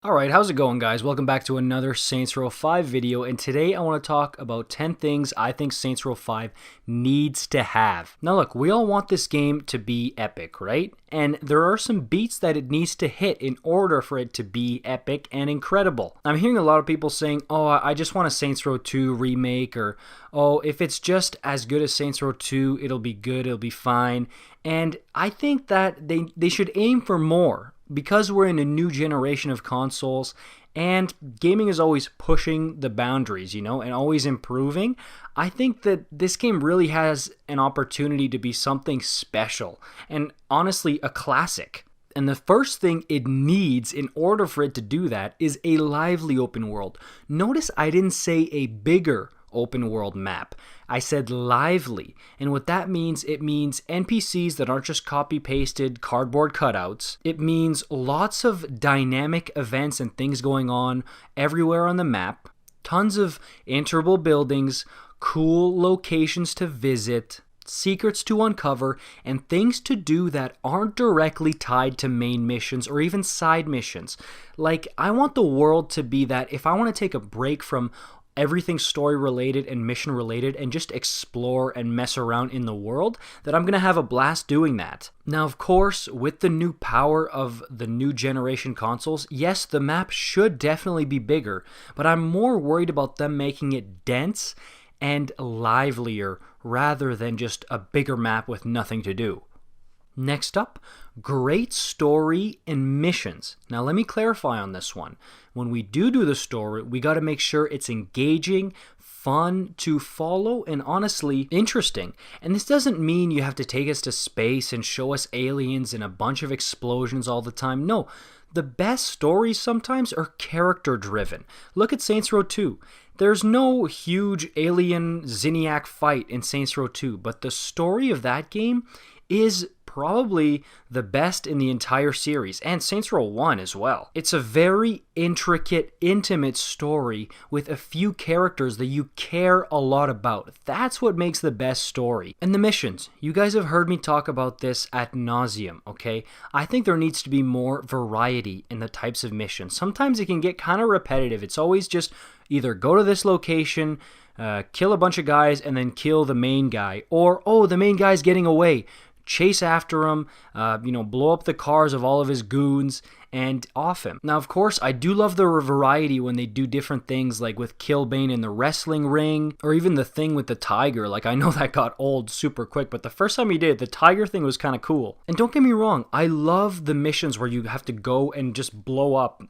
Alright, how's it going, guys? Welcome back to another Saints Row 5 video, and today I want to talk about 10 things I think Saints Row 5 needs to have. Now look, we all want this game to be epic, right? And there are some beats that it needs to hit in order for it to be epic and incredible. I'm hearing a lot of people saying, oh, I just want a Saints Row 2 remake, or oh, if it's just as good as Saints Row 2, it'll be good, it'll be fine. And I think that they should aim for more. Because we're in a new generation of consoles and gaming is always pushing the boundaries, and always improving, I think that this game really has an opportunity to be something special and honestly a classic. And the first thing it needs in order for it to do that is a lively open world. Notice I didn't say a bigger open world map. I said lively, and what that means, it means NPCs that aren't just copy-pasted cardboard cutouts. It means lots of dynamic events and things going on everywhere on the map, tons of enterable buildings, cool locations to visit, secrets to uncover, and things to do that aren't directly tied to main missions or even side missions. Like, I want the world to be that if I want to take a break from everything story related and mission related and just explore and mess around in the world, that I'm going to have a blast doing that. Now, of course, with the new power of the new generation consoles, yes, the map should definitely be bigger, but I'm more worried about them making it dense and livelier rather than just a bigger map with nothing to do. Next up, great story and missions. Now let me clarify on this one. When we do the story, we got to make sure it's engaging, fun to follow, and honestly interesting. And this doesn't mean you have to take us to space and show us aliens and a bunch of explosions all the time. No, the best stories sometimes are character driven. Look at Saints Row 2. There's no huge alien Zinniac fight in Saints Row 2, but the story of that game is probably the best in the entire series, and Saints Row 1 as well. It's a very intricate, intimate story with a few characters that you care a lot about. That's what makes the best story. And the missions. You guys have heard me talk about this ad nauseum, okay? I think there needs to be more variety in the types of missions. Sometimes it can get kind of repetitive. It's always just either go to this location, kill a bunch of guys, and then kill the main guy. Or, oh, the main guy's getting away. Chase after him, blow up the cars of all of his goons, and off him. Now, of course, I do love the variety when they do different things, like with Killbane in the wrestling ring, or even the thing with the tiger. Like, I know that got old super quick, but the first time he did, the tiger thing was kind of cool. And don't get me wrong, I love the missions where you have to go and just blow up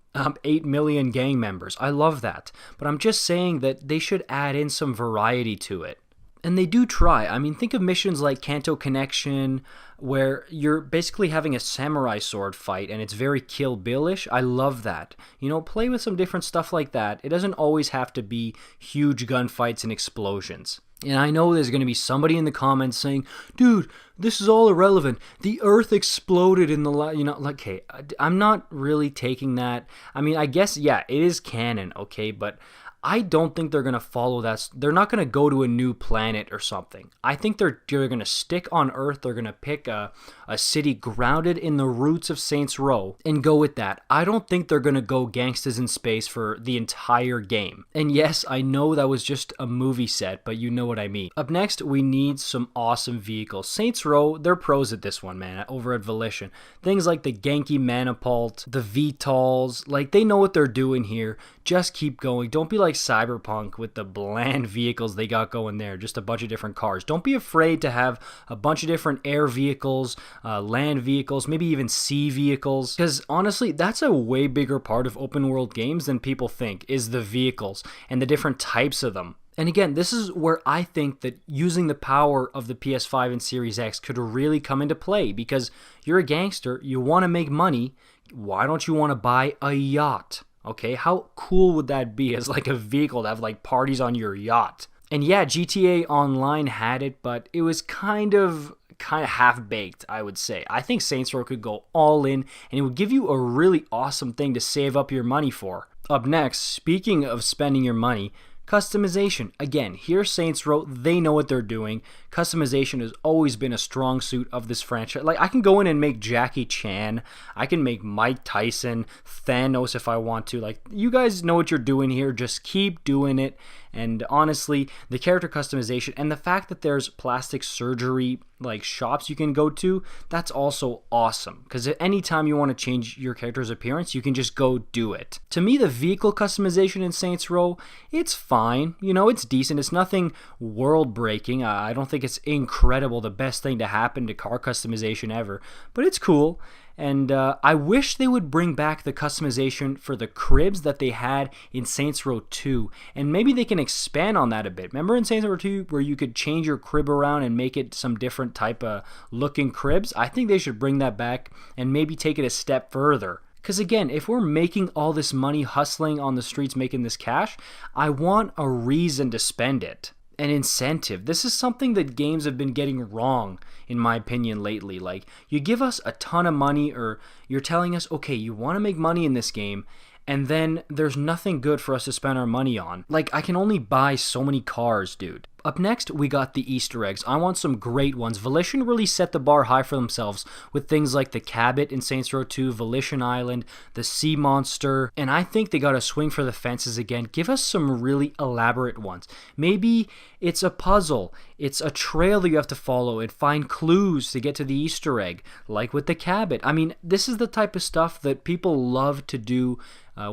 8 million gang members. I love that. But I'm just saying that they should add in some variety to it. And they do try. I mean, think of missions like Kanto Connection, where you're basically having a samurai sword fight, and it's very Kill Bill-ish. I love that. Play with some different stuff like that. It doesn't always have to be huge gunfights and explosions. And I know there's going to be somebody in the comments saying, dude, this is all irrelevant. The Earth exploded in the hey, I'm not really taking that. I mean, I guess, yeah, it is canon, okay, but I don't think they're going to follow that. They're not going to go to a new planet or something. I think they're going to stick on Earth. They're going to pick a city grounded in the roots of Saints Row and go with that. I don't think they're going to go gangsters in space for the entire game. And yes, I know that was just a movie set, but you know what I mean. Up next, we need some awesome vehicles. Saints Row, they're pros at this one, man, over at Volition. Things like the Genki Manipult, the VTOLs, like they know what they're doing here. Just keep going. Don't be like Cyberpunk with the bland vehicles they got going there, just a bunch of different cars. Don't be afraid to have a bunch of different air vehicles, land vehicles, maybe even sea vehicles, because honestly, that's a way bigger part of open world games than people think, is the vehicles and the different types of them. And again, this is where I think that using the power of the PS5 and Series X could really come into play, because you're a gangster, you want to make money, why don't you want to buy a yacht? Okay, how cool would that be as like a vehicle to have like parties on your yacht? And yeah, GTA Online had it, but it was kind of half-baked, I would say. I think Saints Row could go all in, and it would give you a really awesome thing to save up your money for. Up next, speaking of spending your money, Customization. Again, here's Saints Row. They know what they're doing. Customization has always been a strong suit of this franchise. Like, I can go in and make Jackie Chan. I can make Mike Tyson, Thanos if I want to. Like, you guys know what you're doing here. Just keep doing it. And honestly, the character customization and the fact that there's plastic surgery like shops you can go to, that's also awesome. Because at any time you want to change your character's appearance, you can just go do it. To me, the vehicle customization in Saints Row, it's fine. You know, it's decent. It's nothing world breaking. I don't think it's incredible, the best thing to happen to car customization ever, but it's cool. And I wish they would bring back the customization for the cribs that they had in Saints Row 2. And maybe they can expand on that a bit. Remember in Saints Row 2 where you could change your crib around and make it some different type of looking cribs? I think they should bring that back and maybe take it a step further. Because again, if we're making all this money hustling on the streets making this cash, I want a reason to spend it. An incentive. This is something that games have been getting wrong, in my opinion, lately. Like, you give us a ton of money, or you're telling us, okay, you want to make money in this game, and then there's nothing good for us to spend our money on. Like, I can only buy so many cars, dude. Up next, we got the Easter eggs. I want some great ones. Volition really set the bar high for themselves with things like the Cabot in Saints Row 2, Volition Island, the Sea Monster, and I think they got to swing for the fences again. Give us some really elaborate ones. Maybe it's a puzzle. It's a trail that you have to follow and find clues to get to the Easter egg, like with the Cabot. I mean, this is the type of stuff that people love to do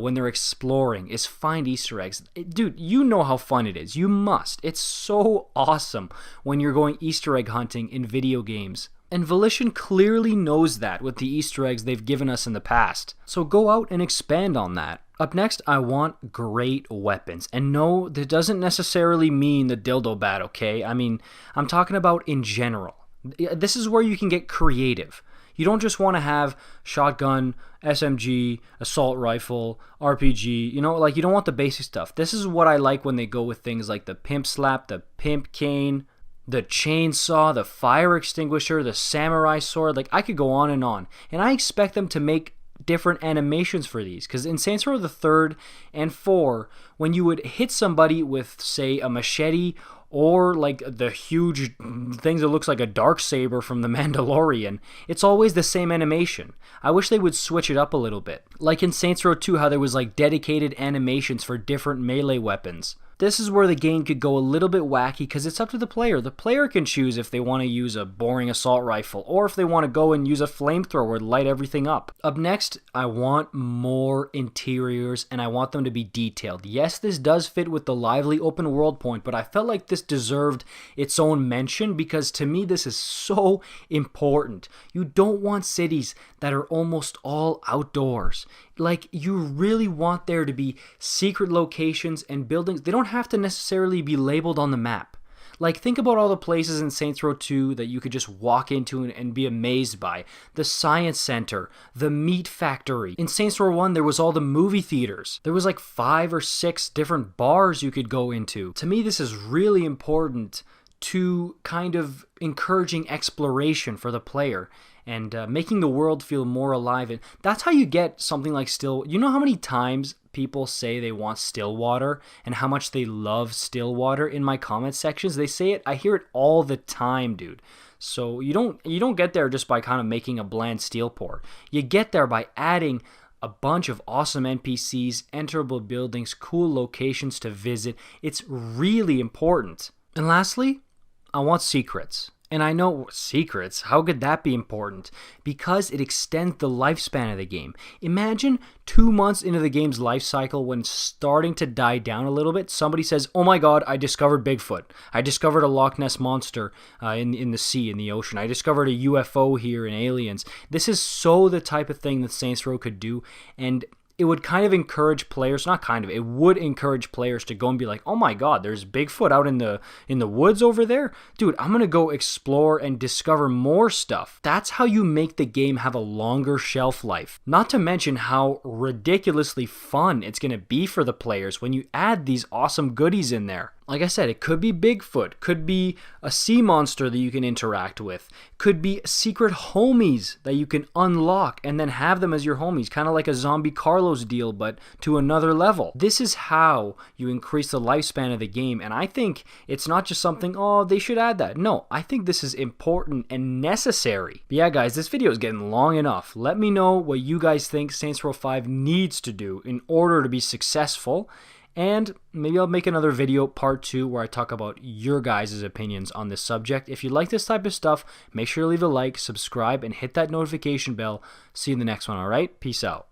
when they're exploring, is find Easter eggs. Dude, you know how fun it is. You must. It's so awesome when you're going Easter egg hunting in video games. And Volition clearly knows that with the Easter eggs they've given us in the past. So go out and expand on that. Up next, I want great weapons. And no, that doesn't necessarily mean the dildo bat, okay? I mean, I'm talking about in general. This is where you can get creative. You don't just want to have shotgun, SMG, assault rifle, RPG, you know, like you don't want the basic stuff. This is what I like when they go with things like the pimp slap, the pimp cane, the chainsaw, the fire extinguisher, the samurai sword. Like, I could go on. And I expect them to make different animations for these, because in Saints Row the 3rd and 4, when you would hit somebody with, say, a machete or like the huge things that looks like a dark saber from the Mandalorian, it's always the same animation. I wish they would switch it up a little bit. Like in Saints Row 2, how there was like dedicated animations for different melee weapons. This is where the game could go a little bit wacky because it's up to the player. The player can choose if they want to use a boring assault rifle or if they want to go and use a flamethrower to light everything up. Up next, I want more interiors and I want them to be detailed. Yes, this does fit with the lively open world point, but I felt like this deserved its own mention because to me this is so important. You don't want cities that are almost all outdoors. Like, you really want there to be secret locations and buildings. They don't have to necessarily be labeled on the map. Like, think about all the places in Saints Row 2 that you could just walk into and be amazed by. The Science Center, the Meat Factory. In Saints Row 1, there was all the movie theaters. There was like 5 or 6 different bars you could go into. To me, this is really important to kind of encouraging exploration for the player and making the world feel more alive. And that's how you get something like You know how many times people say they want Stillwater and how much they love Stillwater in my comment sections? They say it. I hear it all the time, dude. So you don't get there just by kind of making a bland steelport. You get there by adding a bunch of awesome NPCs, enterable buildings, cool locations to visit. It's really important. And lastly, I want secrets. And I know secrets, how could that be important? Because it extends the lifespan of the game. Imagine 2 months into the game's life cycle when it's starting to die down a little bit, somebody says, oh my god, I discovered Bigfoot. I discovered a Loch Ness Monster in the sea, in the ocean. I discovered a UFO here in Aliens. This is so the type of thing that Saints Row could do, and it would kind of encourage players, it would encourage players to go and be like, oh my god, there's Bigfoot out in the woods over there? Dude, I'm gonna go explore and discover more stuff. That's how you make the game have a longer shelf life. Not to mention how ridiculously fun it's gonna be for the players when you add these awesome goodies in there. Like I said, it could be Bigfoot, could be a sea monster that you can interact with, could be secret homies that you can unlock and then have them as your homies, kind of like a Zombie Carlos deal, but to another level. This is how you increase the lifespan of the game, and I think it's not just something, oh, they should add that. No, I think this is important and necessary. But yeah, guys, this video is getting long enough. Let me know what you guys think Saints Row 5 needs to do in order to be successful. And maybe I'll make another video, part 2, where I talk about your guys' opinions on this subject. If you like this type of stuff, make sure to leave a like, subscribe, and hit that notification bell. See you in the next one, alright? Peace out.